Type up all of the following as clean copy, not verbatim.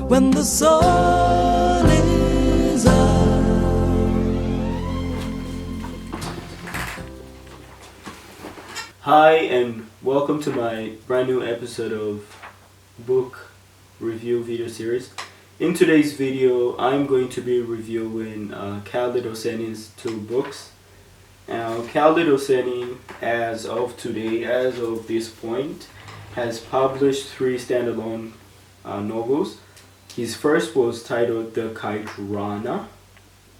when the sun is up. Hi and welcome to my brand new episode of book review video series. In today's video I'm going to be reviewing Khaled Hosseini's two books. Now Khaled Hosseini, as of today, as of this point, has published 3 standalone novels. His first was titled The Kite Runner,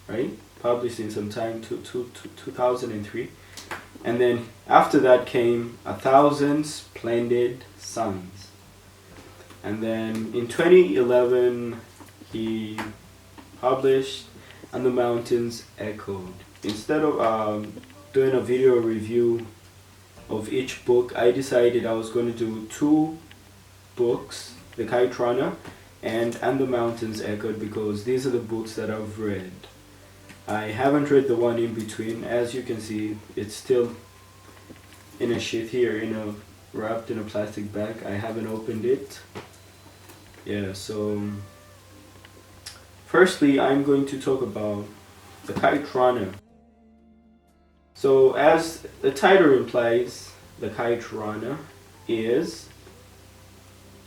right? Published in some time, 2003. And then after that came 1,000 Splendid Suns. And then in 2011 he published And the Mountains Echoed. Instead of doing a video review of each book, I decided I was going to do 2 books, The Kite Runner and the Mountains Echoed, because these are the books that I've read. I haven't read the one in between. As you can see, it's still in a sheet here, wrapped in a plastic bag. I haven't opened it. Yeah, so firstly I'm going to talk about The Kite Runner. So as the title implies, The Kite Runner is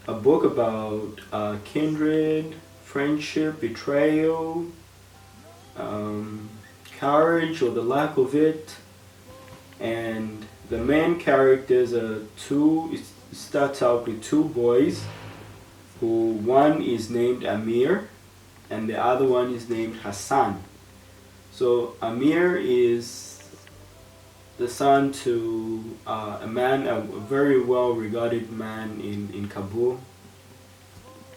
a book about kindred, friendship, betrayal, courage or the lack of it, and the main characters are it starts out with 2 boys, who one is named Amir and the other one is named Hassan. So Amir is the son to a very well regarded man in Kabul.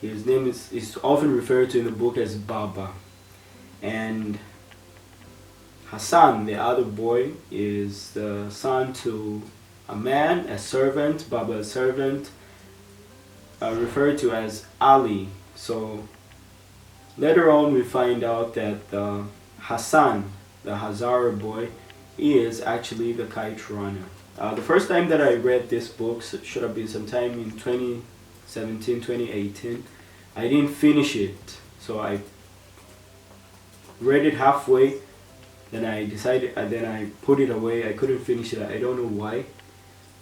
His name is often referred to in the book as Baba. And Hassan, the other boy, is the son to a man, a servant, Baba, a servant, referred to as Ali. So later on we find out that Hassan, the Hazara boy, is actually the Kite Runner. The first time that I read this book should have been sometime in 2017, 2018. I didn't finish it, so I read it halfway, then I decided, then I put it away. I couldn't finish it, I don't know why.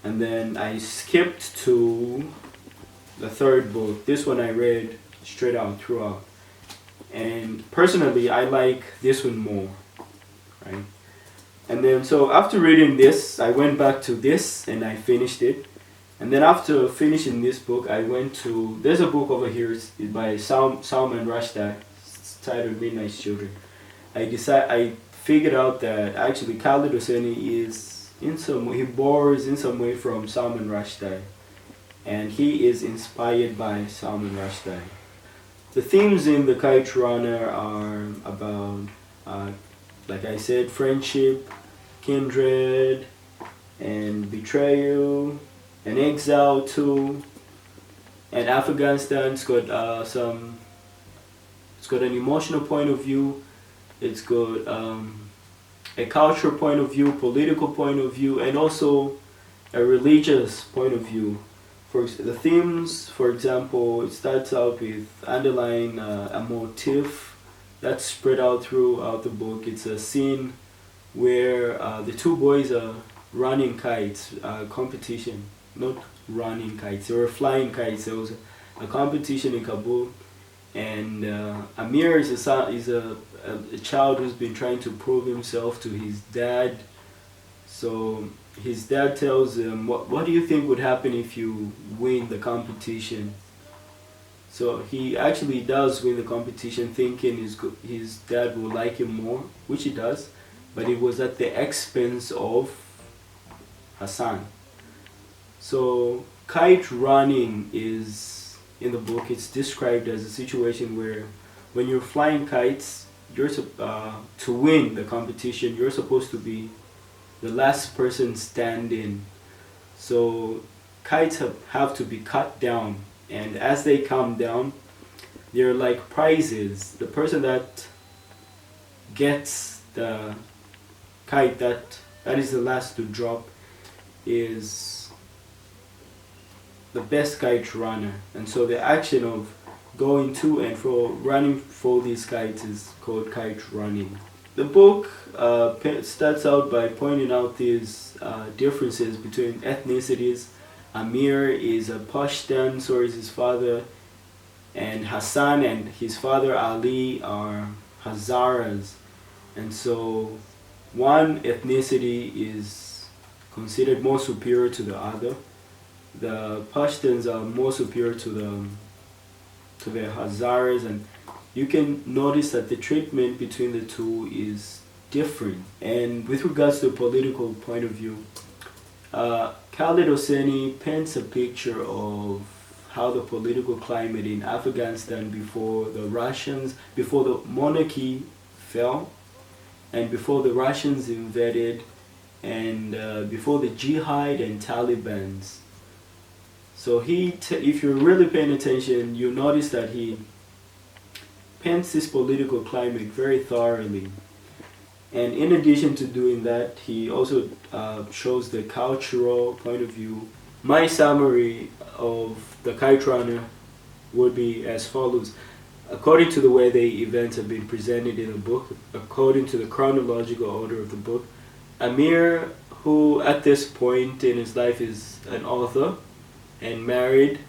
And then I skipped to the 3rd book. This one I read straight out, throughout. And personally, I like this one more, right? And then, so after reading this, I went back to this and I finished it. And then after finishing this book, I went to, there's a book over here, it's by Salman Rushdie, it's titled Midnight Children. I figured out that actually Khaled Hosseini is he borrows in some way from Salman Rushdie, and he is inspired by Salman Rushdie. The themes in The Kite Runner are about, like I said, friendship, kindred, and betrayal, and exile too. And Afghanistan's got it's got an emotional point of view. It's got a cultural point of view, political point of view, and also a religious point of view. For the themes, for example, it starts out with underlying a motif that's spread out throughout the book. It's a scene where the 2 boys are running kites, competition, not running kites, they were flying kites. There was a competition in Kabul, and Amir is a child who's been trying to prove himself to his dad. So his dad tells him, what do you think would happen if you win the competition? So he actually does win the competition, thinking his dad will like him more, which he does, but it was at the expense of Hassan. So kite running is, in the book, it's described as a situation where when you're flying kites, you're to win the competition, you're supposed to be the last person standing. So kites have to be cut down, and as they come down, they're like prizes. The person that gets the kite that is the last to drop is the best kite runner. And so the action of going to and fro, running for these kites is called kite running. The book starts out by pointing out these differences between ethnicities. Amir is a Pashtun, so is his father, and Hassan and his father Ali are Hazaras. And so one ethnicity is considered more superior to the other. The Pashtuns are more superior to the Hazaras, and you can notice that the treatment between the two is different. And with regards to a political point of view, Khaled Hosseini paints a picture of how the political climate in Afghanistan before the monarchy fell, and before the Russians invaded, and before the Jihad and Talibans. So if you're really paying attention, you'll notice that he paints this political climate very thoroughly. And in addition to doing that, he also shows the cultural point of view. My summary of the Kite Runner would be as follows. According to the way the events have been presented in the book, according to the chronological order of the book, Amir, who at this point in his life is an author and married,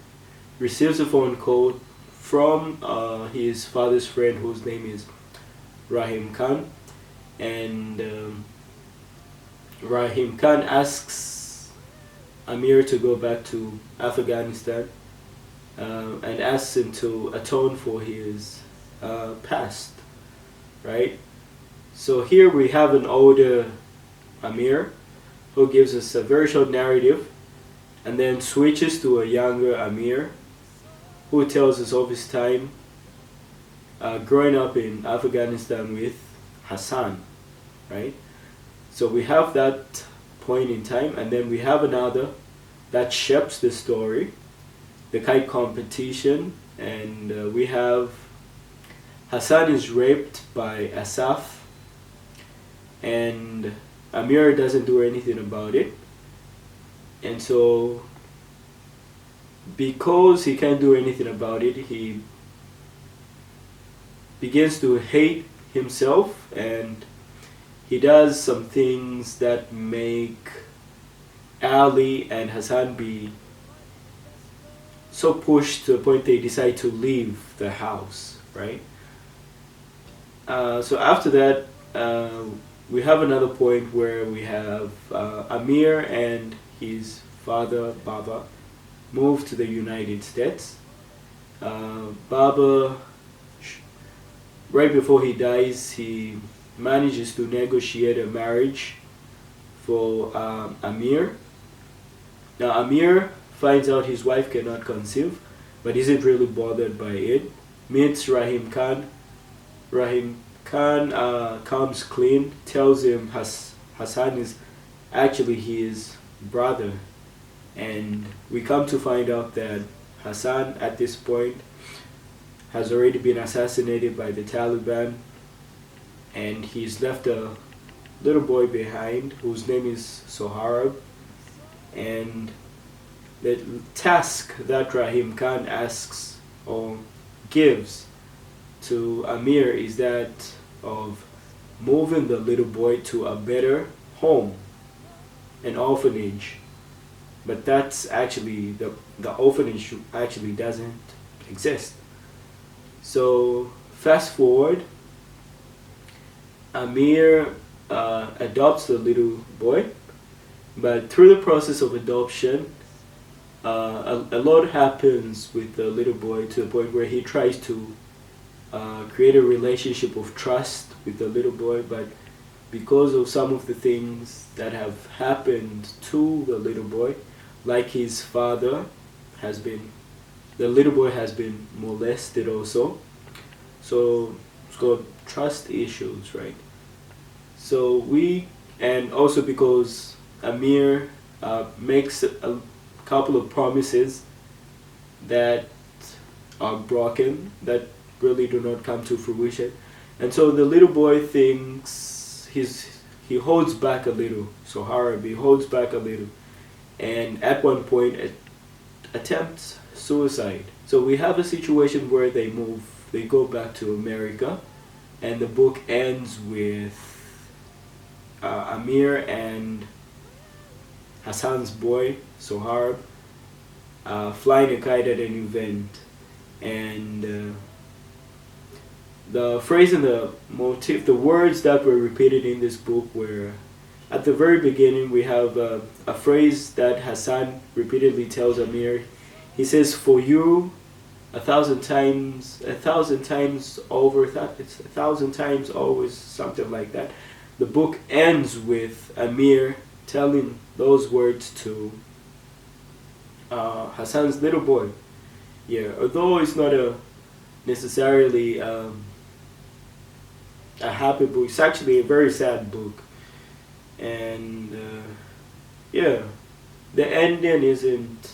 receives a phone call from his father's friend, whose name is Rahim Khan. And Rahim Khan asks Amir to go back to Afghanistan and asks him to atone for his past, right? So here we have an older Amir who gives us a very short narrative and then switches to a younger Amir who tells us of his time growing up in Afghanistan with Hassan, right? So we have that point in time, and then we have another that shapes the story, the kite competition, and we have Hassan is raped by Asaf, and Amir doesn't do anything about it. And so because he can't do anything about it, he begins to hate himself, and he does some things that make Ali and Hassan be so pushed to the point they decide to leave the house, right? So after that, we have another point where we have Amir and his father Baba move to the United States. Baba, right before he dies, he manages to negotiate a marriage for Amir. Now Amir finds out his wife cannot conceive, but isn't really bothered by it. Meets Rahim Khan. Rahim Khan comes clean, tells him Hassan is actually his brother. And we come to find out that Hassan at this point has already been assassinated by the Taliban, and he's left a little boy behind whose name is Soharab. And the task that Rahim Khan asks or gives to Amir is that of moving the little boy to a better home, an orphanage. But that's actually, the orphanage actually doesn't exist. So fast forward, Amir adopts the little boy, but through the process of adoption, a lot happens with the little boy to the point where he tries to create a relationship of trust with the little boy, but because of some of the things that have happened to the little boy, like his father the little boy has been molested also. So it's called trust issues, right? So and also because Amir makes a couple of promises that are broken, that really do not come to fruition. And so the little boy thinks he holds back a little. So Harabi holds back a little. And at one point attempts suicide. So we have a situation where they go back to America, and the book ends with Amir and Hassan's boy, Soharb, flying a kite at an event. And the phrase and the motif, the words that were repeated in this book were, at the very beginning we have a phrase that Hassan repeatedly tells Amir. He says, "For you, a thousand times over, it's a thousand times always," something like that. The book ends with Amir telling those words to Hassan's little boy. Yeah, although it's not necessarily a happy book, it's actually a very sad book. And yeah, the ending isn't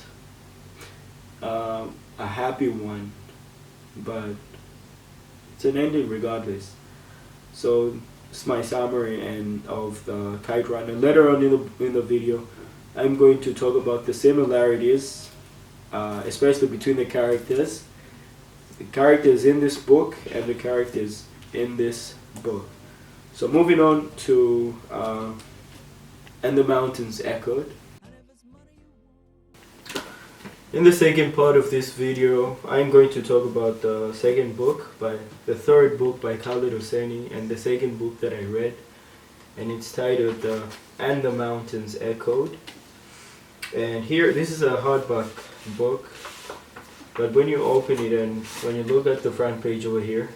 a happy one, but it's an ending regardless. So it's my summary and of the Kite Runner. Later on in the video, I'm going to talk about the similarities, especially between the characters in this book and the characters in this book. So moving on to And the Mountains Echoed. In the second part of this video, I'm going to talk about the third book by Khaled Hosseini, and the second book that I read, and it's titled And the Mountains Echoed. And here, this is a hardback book, but when you open it and when you look at the front page over here,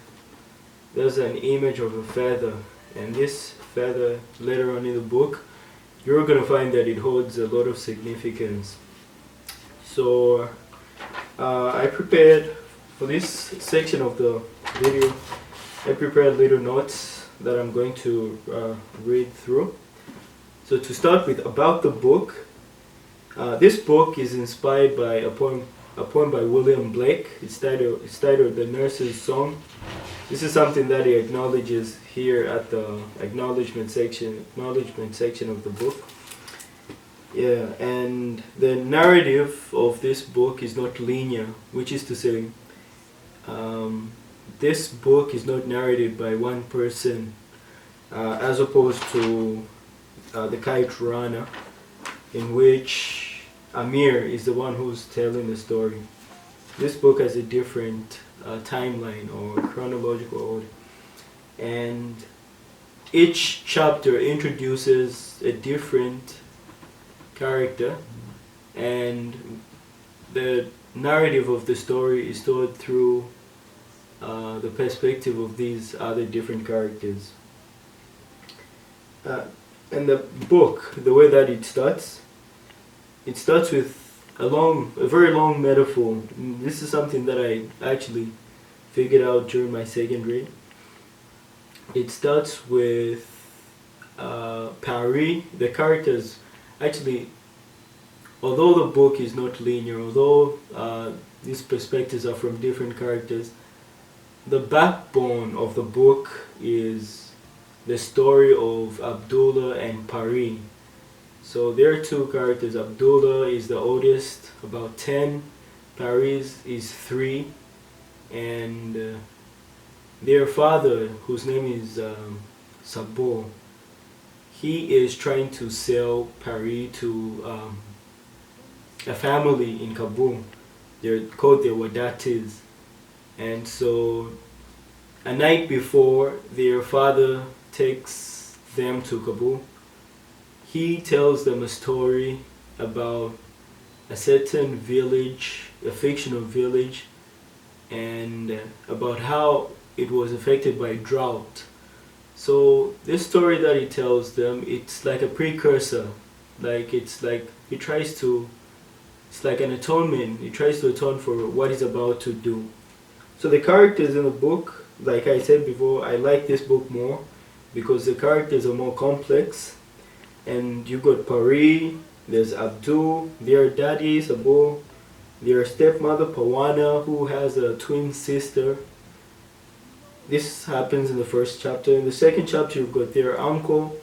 there's an image of a feather, and this feather, later on in the book, you're gonna find that it holds a lot of significance. So I prepared, for this section of the video, I prepared little notes that I'm going to read through. So to start with, about the book, this book is inspired by a poem by William Blake. It's titled The Nurse's Song. This is something that he acknowledges here at the acknowledgement section of the book. Yeah, and the narrative of this book is not linear, which is to say, this book is not narrated by one person, as opposed to the Kite Runner, in which Amir is the one who's telling the story. This book has a different timeline or chronological order, and each chapter introduces a different character, and the narrative of the story is told through the perspective of these other different characters. And the book, the way that it starts with a very long metaphor. This is something that I actually figured out during my second read. It starts with Pari. The characters, actually, although the book is not linear, although these perspectives are from different characters, the backbone of the book is the story of Abdullah and Pari. So there are two characters. Abdullah is the oldest, about 10. Pari is 3. And their father, whose name is Sabo, he is trying to sell Pari to a family in Kabul. They're called the Wadatis. And so a night before their father takes them to Kabul, he tells them a story about a certain village, a fictional village, and about how it was affected by drought. So this story that he tells them, it's like a precursor, it's like an atonement. He tries to atone for what he's about to do. So the characters in the book, like I said before, I like this book more because the characters are more complex. And you got Pari, there's Abdul, their daddy Sabo, their stepmother Pawana, who has a twin sister. This happens in the first chapter. In the second chapter, you've got their uncle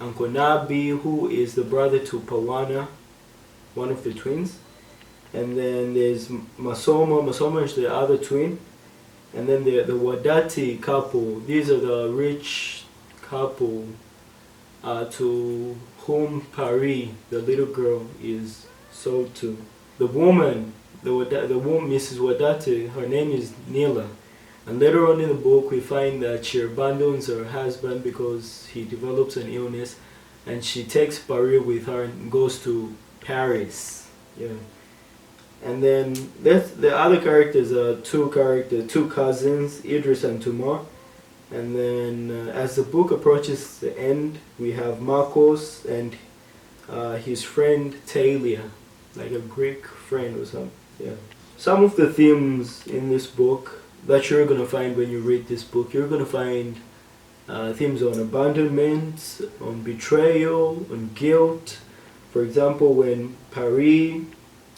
Nabi, who is the brother to Pawana, one of the twins. And then there's Masoma. Masoma is the other twin. And then the Wadati couple. These are the rich couple to whom Pari, the little girl, is sold to. The woman, Mrs. Wadati, her name is Nila. And later on in the book, we find that she abandons her husband because he develops an illness, and she takes Pari with her and goes to Paris. Yeah. And then the other characters are two cousins, Idris and Tumar. And then as the book approaches the end, we have Marcos and his friend Talia, like a Greek friend or something. Yeah. Some of the themes in this book that you're gonna find when you read this book, you're gonna find themes on abandonment, on betrayal, on guilt. For example, when Pari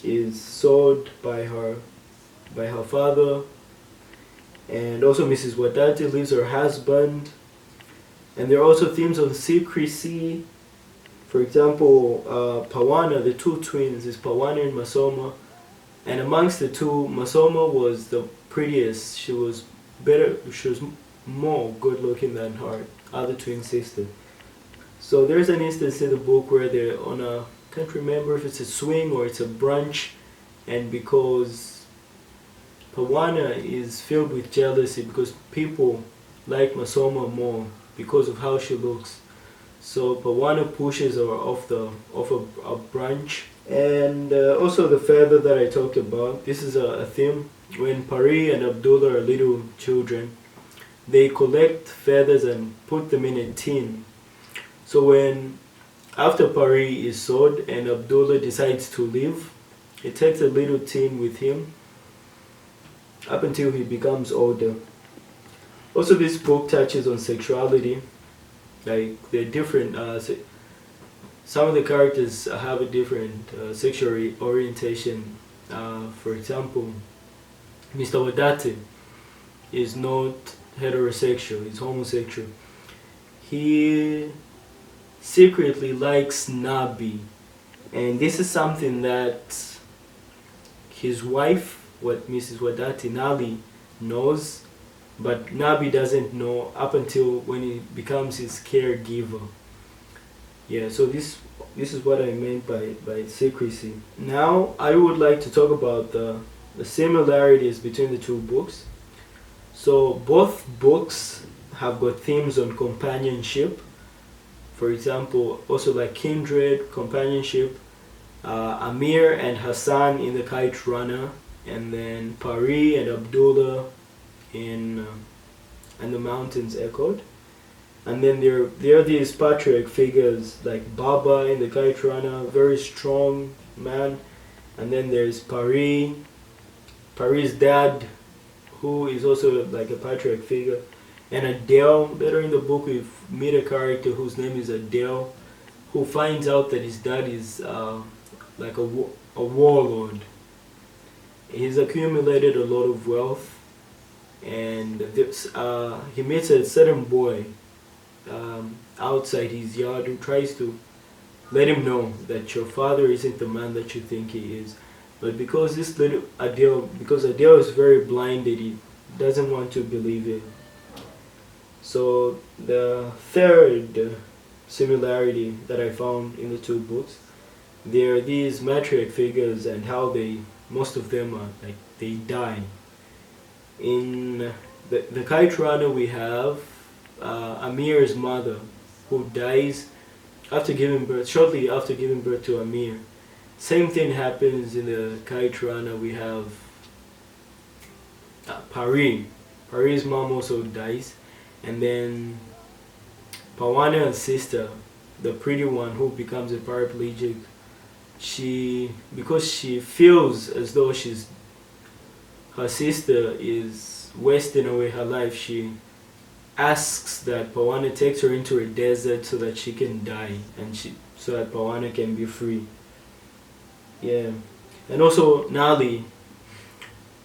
is sold by her father, and also Mrs. Wadati leaves her husband. And there are also themes on secrecy. For example, Pawana, the two twins, is Pawana and Masoma. And amongst the two, Masoma was the prettiest. She was better, she was more good looking than her other twin sister. So there's an instance in the book where they're on a, can't remember if it's a swing or it's a brunch, and because Pawana is filled with jealousy because people like Masoma more because of how she looks. So Pawana pushes her off a branch. And also the feather that I talked about. This is a theme. When Pari and Abdullah are little children, they collect feathers and put them in a tin. So after Pari is sold and Abdullah decides to leave, he takes a little tin with him up until he becomes older. Also, this book touches on sexuality. Like, they're different. Some of the characters have a different sexual orientation. For example, Mr. Wadati is not heterosexual, he's homosexual. He secretly likes Nabi, and this is something that his wife, Mrs. Wadati Nali, knows, but Nabi doesn't know up until when he becomes his caregiver. Yeah, so this is what I meant by secrecy. Now I would like to talk about the similarities between the two books. So both books have got themes on companionship. For example, also like kindred, companionship, Amir and Hassan in the Kite Runner, and then Pari and Abdullah in And the Mountains Echoed. And then there are these patriarch figures like Baba in the Kite Runner, very strong man. And then there's Pari's dad, who is also like a patriarch figure. And Adele, later in the book we meet a character whose name is Adele, who finds out that his dad is like a warlord. He's accumulated a lot of wealth, and he meets a certain boy outside his yard who tries to let him know that your father isn't the man that you think he is. But because Adele is very blinded, he doesn't want to believe it. So the third similarity that I found in the two books, there are these matriarch figures and how most of them are like they die. In the Kite Runner we have Amir's mother, who dies shortly after giving birth to Amir. Same thing happens in the Kite Runner. We have Pari's mom also dies, and then Pawana's sister, the pretty one who becomes a paraplegic, because she feels as though her sister is wasting away her life, she asks that Pawana takes her into a desert so that she can die, and so that Pawana can be free. Yeah. And also Nali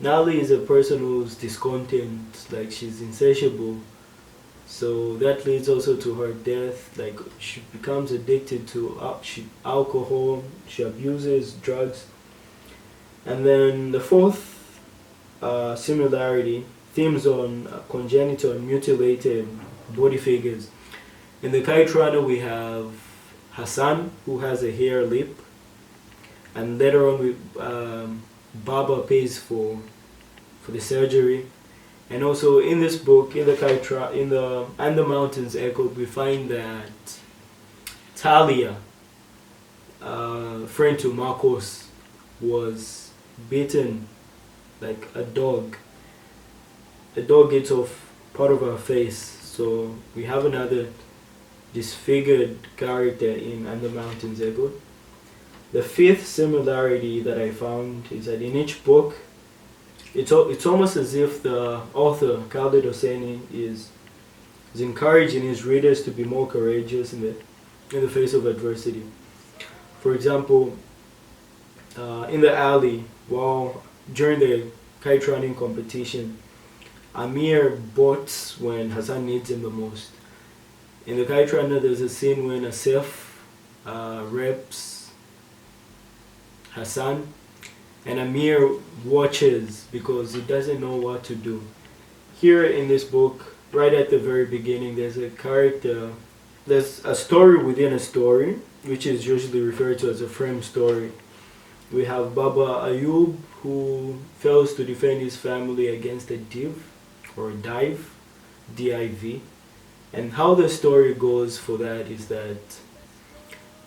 is a person who's discontent, like she's insatiable. So that leads also to her death. Like she becomes addicted to alcohol, she abuses drugs. And then the fourth similarity themes on congenital and mutilated body figures. In the Kite Runner we have Hassan, who has a hair lip, and later on Baba pays for the surgery. And also in this book, in the And the Mountains Echoed, we find that Talia, friend to Marcos, was bitten like a dog. The dog gets off part of her face, so we have another disfigured character in And the Mountains Echoed. The fifth similarity that I found is that in each book, it's almost as if the author, Khaled Hosseini, is encouraging his readers to be more courageous in the face of adversity. For example, in the alley, during the kite running competition, Amir boats when Hassan needs him the most. In the Kite Runner, there's a scene when Asif reps Hassan, and Amir watches because he doesn't know what to do. Here in this book, right at the very beginning, there's a story within a story, which is usually referred to as a frame story. We have Baba Ayub, who fails to defend his family against a div, or dive, D-I-V. And how the story goes for that is that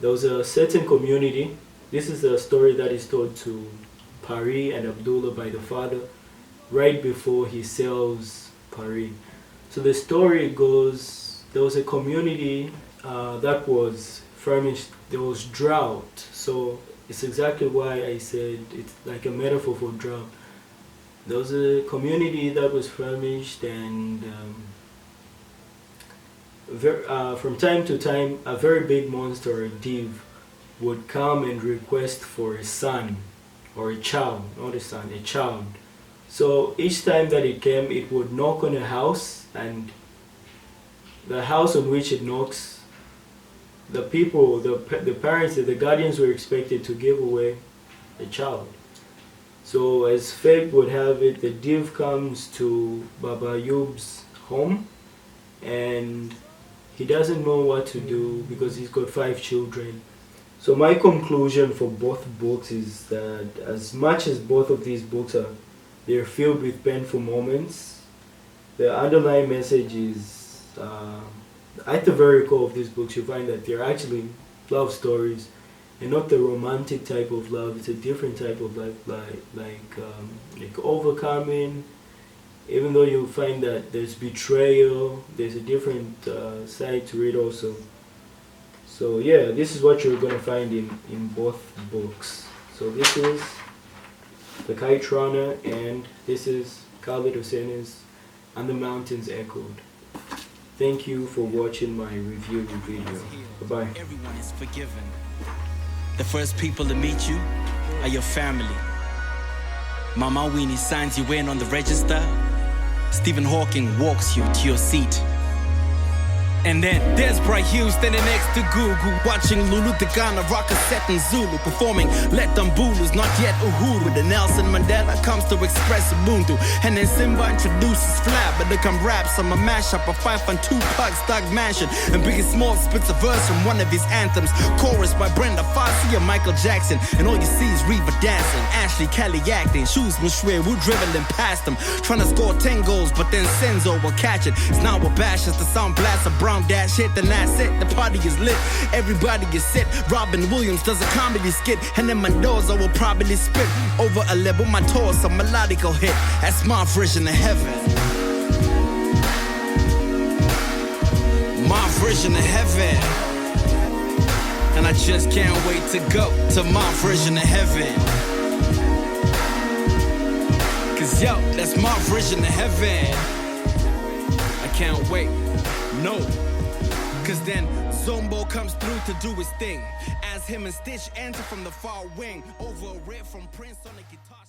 there was a certain community. This is a story that is told to Pari and Abdullah by the father right before he sells Pari. So the story goes, there was a community that was furnished, there was drought. So it's exactly why I said it's like a metaphor for drought. There was a community that was furnished, and from time to time a very big monster, a div, would come and request for a son, or a child, not a son, a child. So each time that it came, it would knock on a house, and the house on which it knocks, the people, the parents, the guardians were expected to give away a child. So as fate would have it, the div comes to Baba Ayub's home, and he doesn't know what to do because he's got 5 children. So my conclusion for both books is that as much as both of these books they're filled with painful moments, the underlying message is, at the very core of these books, you find that they're actually love stories, and not the romantic type of love. It's a different type of love, like overcoming. Even though you find that there's betrayal, there's a different side to it also. So yeah, this is what you're going to find in both books. So this is The Kite Runner, and this is Khaled Hosseini's And the Mountains Echoed. Thank you for watching my review video. Bye-bye. Everyone is forgiven. The first people to meet you are your family. Mama Weenie signs you in on the register. Stephen Hawking walks you to your seat. And then there's Bright Hughes standing next to Gugu, watching Lulu Ghana rock a set in Zulu, performing Let Them Bulus, not yet Uhuru. The Nelson Mandela comes to express Ubuntu, and then Simba introduces Flab, but they come raps on a mashup of 5 and 2 Park Stock Mansion, and Biggie Small spits a verse from one of his anthems, chorus by Brenda Fassie and Michael Jackson, and all you see is Reva dancing, Ashley Kelly acting, shoes Mushwe Wu driven them past them, trying to score 10 goals, but then Senzo will catch it. It's now a bash as the sound blasts a brown dash hit, then that's it, the party is lit, everybody is sit. Robin Williams does a comedy skit, and then Mendoza will probably spit over a level, my toss, a melodical hit. That's my version of heaven. My version of heaven. And I just can't wait to go to my version of heaven. Cause yo, that's my version of heaven. I can't wait, no. Cause then Zombo comes through to do his thing, as him and Stitch enter from the far wing, over a riff from Prince on the guitar.